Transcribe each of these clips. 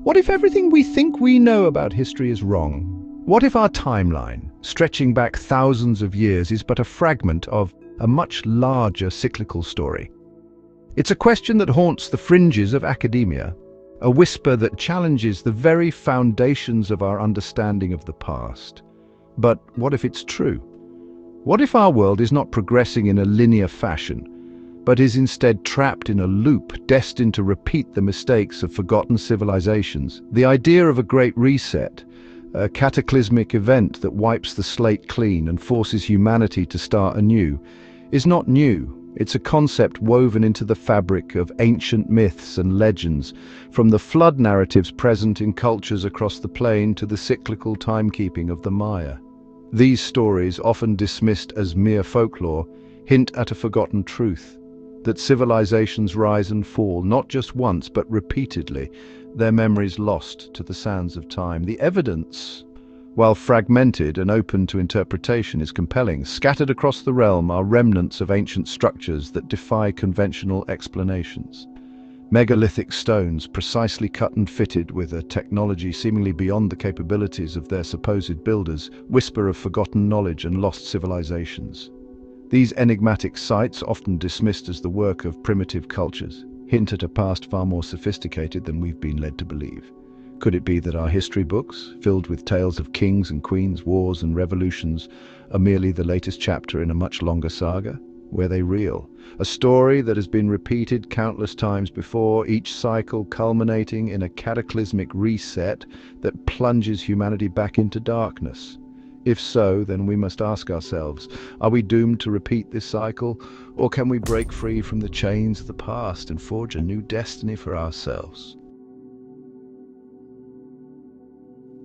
What if everything we think we know about history is wrong? What if our timeline, stretching back thousands of years, is but a fragment of a much larger cyclical story? It's a question that haunts the fringes of academia, a whisper that challenges the very foundations of our understanding of the past. But what if it's true? What if our world is not progressing in a linear fashion, but is instead trapped in a loop destined to repeat the mistakes of forgotten civilizations? The idea of a great reset, a cataclysmic event that wipes the slate clean and forces humanity to start anew, is not new. It's a concept woven into the fabric of ancient myths and legends, from the flood narratives present in cultures across the plain to the cyclical timekeeping of the Maya. These stories, often dismissed as mere folklore, hint at a forgotten truth, that civilizations rise and fall, not just once, but repeatedly, their memories lost to the sands of time. The evidence, while fragmented and open to interpretation, is compelling. Scattered across the realm are remnants of ancient structures that defy conventional explanations. Megalithic stones, precisely cut and fitted with a technology seemingly beyond the capabilities of their supposed builders, whisper of forgotten knowledge and lost civilizations. These enigmatic sites, often dismissed as the work of primitive cultures, hint at a past far more sophisticated than we've been led to believe. Could it be that our history books, filled with tales of kings and queens, wars and revolutions, are merely the latest chapter in a much longer saga? Were they real? A story that has been repeated countless times before, each cycle culminating in a cataclysmic reset that plunges humanity back into darkness. If so, then we must ask ourselves, are we doomed to repeat this cycle, or can we break free from the chains of the past and forge a new destiny for ourselves?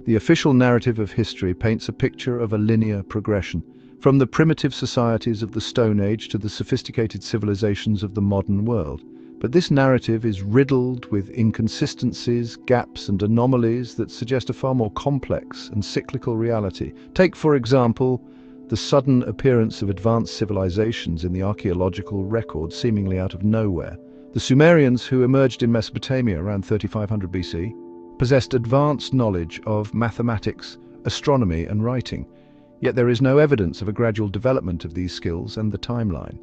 The official narrative of history paints a picture of a linear progression, from the primitive societies of the Stone Age to the sophisticated civilizations of the modern world. But this narrative is riddled with inconsistencies, gaps and anomalies that suggest a far more complex and cyclical reality. Take, for example, the sudden appearance of advanced civilizations in the archaeological record seemingly out of nowhere. The Sumerians, who emerged in Mesopotamia around 3500 BC, possessed advanced knowledge of mathematics, astronomy and writing, yet there is no evidence of a gradual development of these skills and the timeline.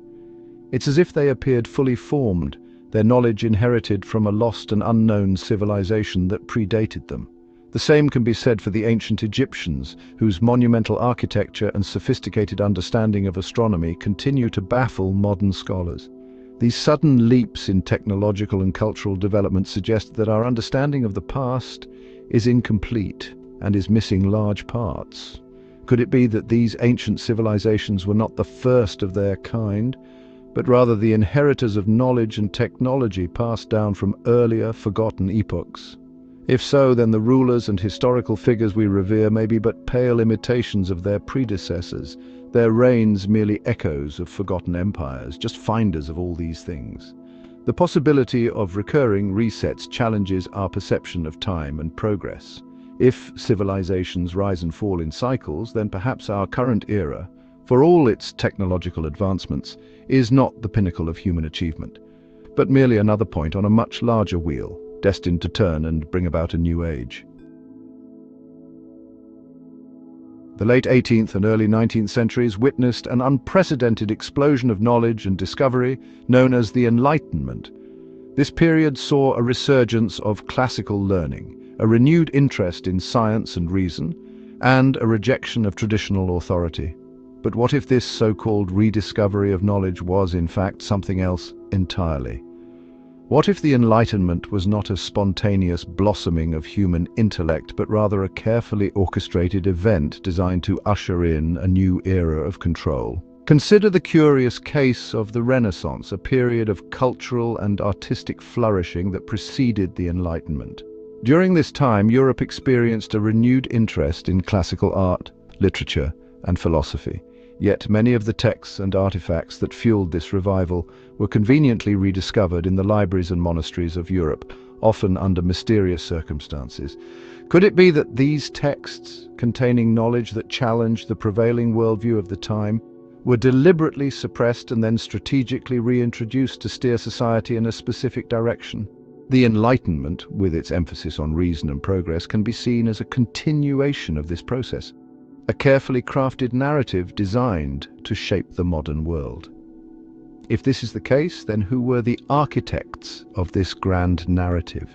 It's as if they appeared fully formed, their knowledge inherited from a lost and unknown civilization that predated them. The same can be said for the ancient Egyptians, whose monumental architecture and sophisticated understanding of astronomy continue to baffle modern scholars. These sudden leaps in technological and cultural development suggest that our understanding of the past is incomplete and is missing large parts. Could it be that these ancient civilizations were not the first of their kind, but rather the inheritors of knowledge and technology passed down from earlier, forgotten epochs? If so, then the rulers and historical figures we revere may be but pale imitations of their predecessors, their reigns merely echoes of forgotten empires, just finders of all these things. The possibility of recurring resets challenges our perception of time and progress. If civilizations rise and fall in cycles, then perhaps our current era, for all its technological advancements, is not the pinnacle of human achievement, but merely another point on a much larger wheel, destined to turn and bring about a new age. The late 18th and early 19th centuries witnessed an unprecedented explosion of knowledge and discovery known as the Enlightenment. This period saw a resurgence of classical learning, a renewed interest in science and reason, and a rejection of traditional authority. But what if this so-called rediscovery of knowledge was, in fact, something else entirely? What if the Enlightenment was not a spontaneous blossoming of human intellect, but rather a carefully orchestrated event designed to usher in a new era of control? Consider the curious case of the Renaissance, a period of cultural and artistic flourishing that preceded the Enlightenment. During this time, Europe experienced a renewed interest in classical art, literature, and philosophy. Yet many of the texts and artifacts that fueled this revival were conveniently rediscovered in the libraries and monasteries of Europe, often under mysterious circumstances. Could it be that these texts, containing knowledge that challenged the prevailing worldview of the time, were deliberately suppressed and then strategically reintroduced to steer society in a specific direction? The Enlightenment, with its emphasis on reason and progress, can be seen as a continuation of this process, a carefully crafted narrative designed to shape the modern world. If this is the case, then who were the architects of this grand narrative?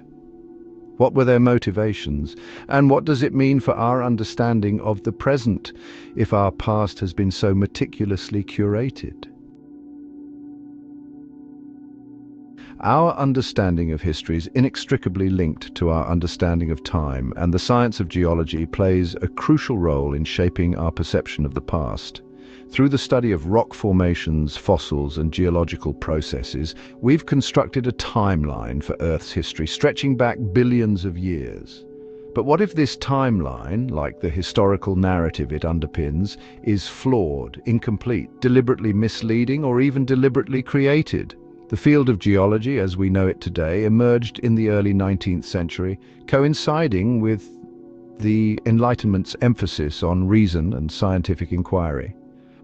What were their motivations? And what does it mean for our understanding of the present if our past has been so meticulously curated? Our understanding of history is inextricably linked to our understanding of time, and the science of geology plays a crucial role in shaping our perception of the past. Through the study of rock formations, fossils, and geological processes, we've constructed a timeline for Earth's history, stretching back billions of years. But what if this timeline, like the historical narrative it underpins, is flawed, incomplete, deliberately misleading, or even deliberately created? The field of geology, as we know it today, emerged in the early 19th century, coinciding with the Enlightenment's emphasis on reason and scientific inquiry.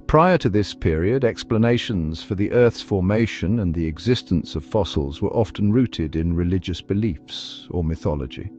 Prior to this period, explanations for the Earth's formation and the existence of fossils were often rooted in religious beliefs or mythology.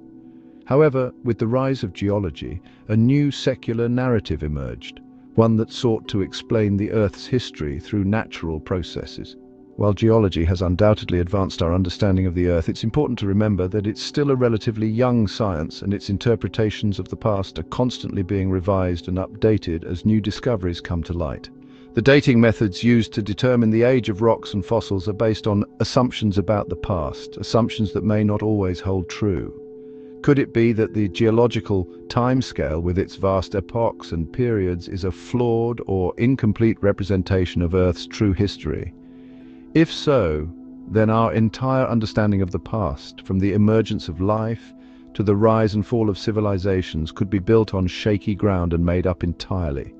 However, with the rise of geology, a new secular narrative emerged, one that sought to explain the Earth's history through natural processes. While geology has undoubtedly advanced our understanding of the Earth, it's important to remember that it's still a relatively young science, and its interpretations of the past are constantly being revised and updated as new discoveries come to light. The dating methods used to determine the age of rocks and fossils are based on assumptions about the past, assumptions that may not always hold true. Could it be that the geological timescale, with its vast epochs and periods, is a flawed or incomplete representation of Earth's true history? If so, then our entire understanding of the past, from the emergence of life to the rise and fall of civilizations, could be built on shaky ground and made up entirely.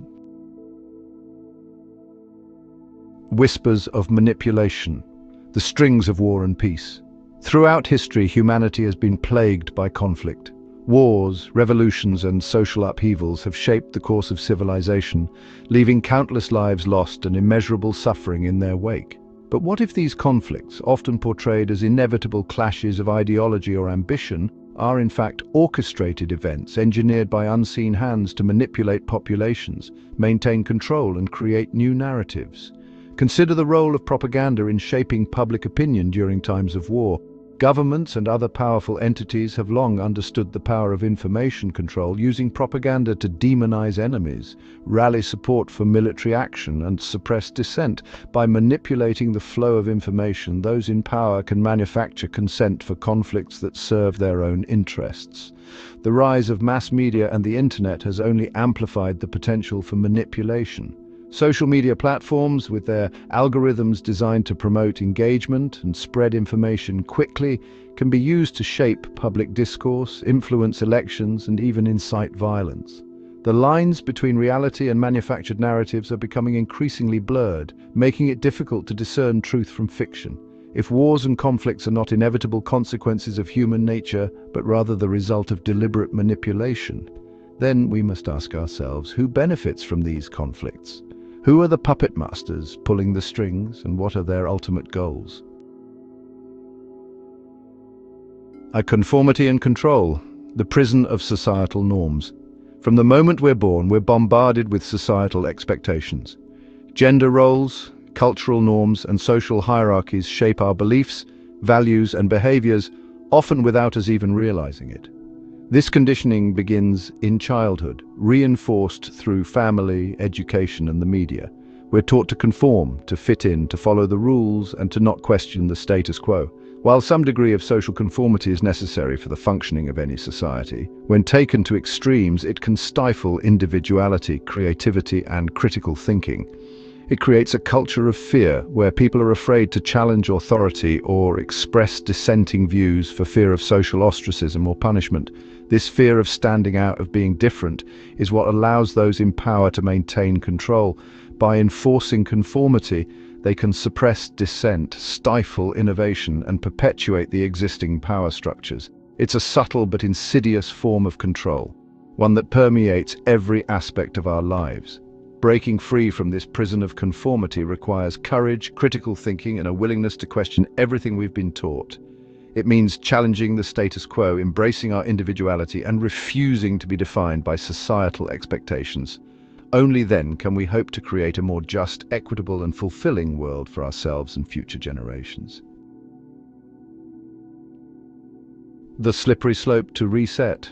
Whispers of manipulation, the strings of war and peace. Throughout history, humanity has been plagued by conflict. Wars, revolutions, and social upheavals have shaped the course of civilization, leaving countless lives lost and immeasurable suffering in their wake. But what if these conflicts, often portrayed as inevitable clashes of ideology or ambition, are in fact orchestrated events engineered by unseen hands to manipulate populations, maintain control, and create new narratives? Consider the role of propaganda in shaping public opinion during times of war. Governments and other powerful entities have long understood the power of information control, using propaganda to demonize enemies, rally support for military action, and suppress dissent. By manipulating the flow of information, those in power can manufacture consent for conflicts that serve their own interests. The rise of mass media and the internet has only amplified the potential for manipulation. Social media platforms, with their algorithms designed to promote engagement and spread information quickly, can be used to shape public discourse, influence elections, and even incite violence. The lines between reality and manufactured narratives are becoming increasingly blurred, making it difficult to discern truth from fiction. If wars and conflicts are not inevitable consequences of human nature, but rather the result of deliberate manipulation, then we must ask ourselves, who benefits from these conflicts? Who are the puppet masters pulling the strings, and what are their ultimate goals? A conformity and control, the prison of societal norms. From the moment we're born, we're bombarded with societal expectations. Gender roles, cultural norms, and social hierarchies shape our beliefs, values, and behaviors, often without us even realizing it. This conditioning begins in childhood, reinforced through family, education, and the media. We're taught to conform, to fit in, to follow the rules, and to not question the status quo. While some degree of social conformity is necessary for the functioning of any society, when taken to extremes, it can stifle individuality, creativity, and critical thinking. It creates a culture of fear, where people are afraid to challenge authority or express dissenting views for fear of social ostracism or punishment. This fear of standing out, of being different, is what allows those in power to maintain control. By enforcing conformity, they can suppress dissent, stifle innovation, and perpetuate the existing power structures. It's a subtle but insidious form of control, one that permeates every aspect of our lives. Breaking free from this prison of conformity requires courage, critical thinking, and a willingness to question everything we've been taught. It means challenging the status quo, embracing our individuality, and refusing to be defined by societal expectations. Only then can we hope to create a more just, equitable, and fulfilling world for ourselves and future generations. The slippery slope to reset.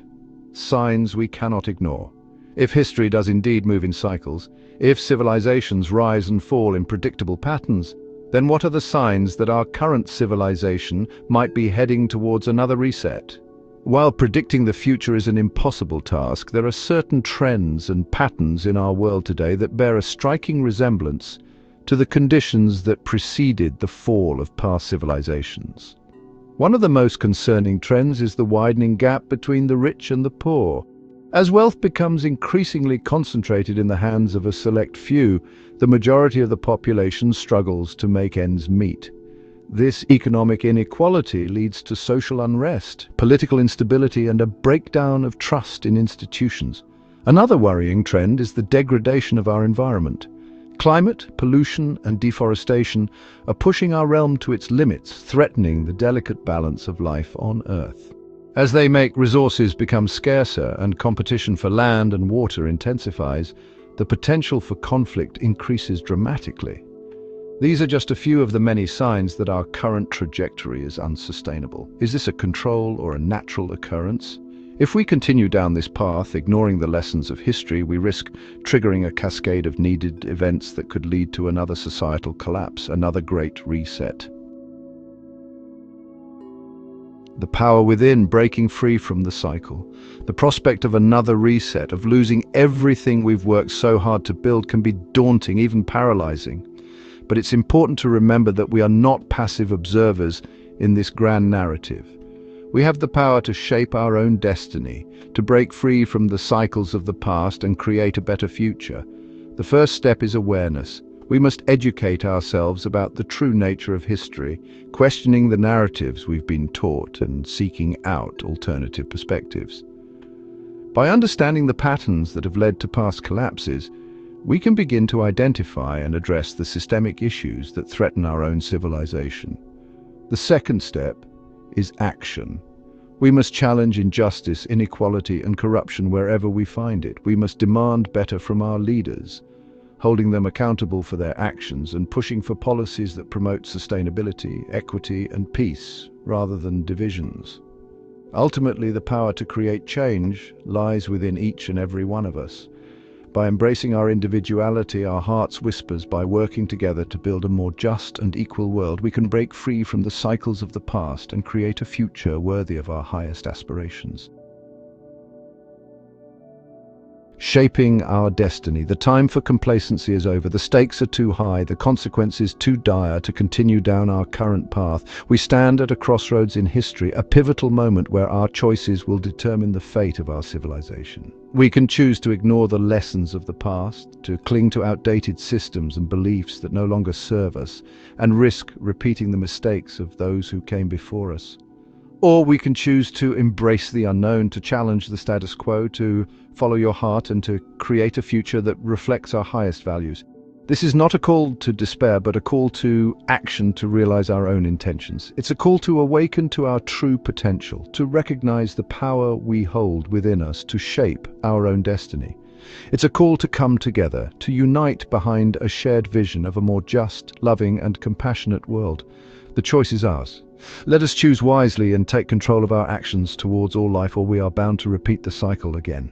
Signs we cannot ignore. If history does indeed move in cycles, if civilizations rise and fall in predictable patterns, then what are the signs that our current civilization might be heading towards another reset? While predicting the future is an impossible task, there are certain trends and patterns in our world today that bear a striking resemblance to the conditions that preceded the fall of past civilizations. One of the most concerning trends is the widening gap between the rich and the poor. As wealth becomes increasingly concentrated in the hands of a select few, the majority of the population struggles to make ends meet. This economic inequality leads to social unrest, political instability, and a breakdown of trust in institutions. Another worrying trend is the degradation of our environment. Climate, pollution, and deforestation are pushing our realm to its limits, threatening the delicate balance of life on Earth. As they make resources become scarcer and competition for land and water intensifies, the potential for conflict increases dramatically. These are just a few of the many signs that our current trajectory is unsustainable. Is this a control or a natural occurrence? If we continue down this path, ignoring the lessons of history, we risk triggering a cascade of needed events that could lead to another societal collapse, another great reset. The power within, breaking free from the cycle. The prospect of another reset, of losing everything we've worked so hard to build, can be daunting, even paralyzing. But it's important to remember that we are not passive observers in this grand narrative. We have the power to shape our own destiny, to break free from the cycles of the past and create a better future. The first step is awareness. We must educate ourselves about the true nature of history, questioning the narratives we've been taught and seeking out alternative perspectives. By understanding the patterns that have led to past collapses, we can begin to identify and address the systemic issues that threaten our own civilization. The second step is action. We must challenge injustice, inequality, and corruption wherever we find it. We must demand better from our leaders, holding them accountable for their actions and pushing for policies that promote sustainability, equity, and peace, rather than divisions. Ultimately, the power to create change lies within each and every one of us. By embracing our individuality, our heart's whispers, by working together to build a more just and equal world, we can break free from the cycles of the past and create a future worthy of our highest aspirations. Shaping our destiny. The time for complacency is over. The stakes are too high, the consequences too dire to continue down our current path. We stand at a crossroads in history, a pivotal moment where our choices will determine the fate of our civilization. We can choose to ignore the lessons of the past, to cling to outdated systems and beliefs that no longer serve us, and risk repeating the mistakes of those who came before us. Or we can choose to embrace the unknown, to challenge the status quo, to follow your heart, and to create a future that reflects our highest values. This is not a call to despair, but a call to action to realize our own intentions. It's a call to awaken to our true potential, to recognize the power we hold within us to shape our own destiny. It's a call to come together, to unite behind a shared vision of a more just, loving, and compassionate world. The choice is ours. Let us choose wisely and take control of our actions towards all life, or we are bound to repeat the cycle again.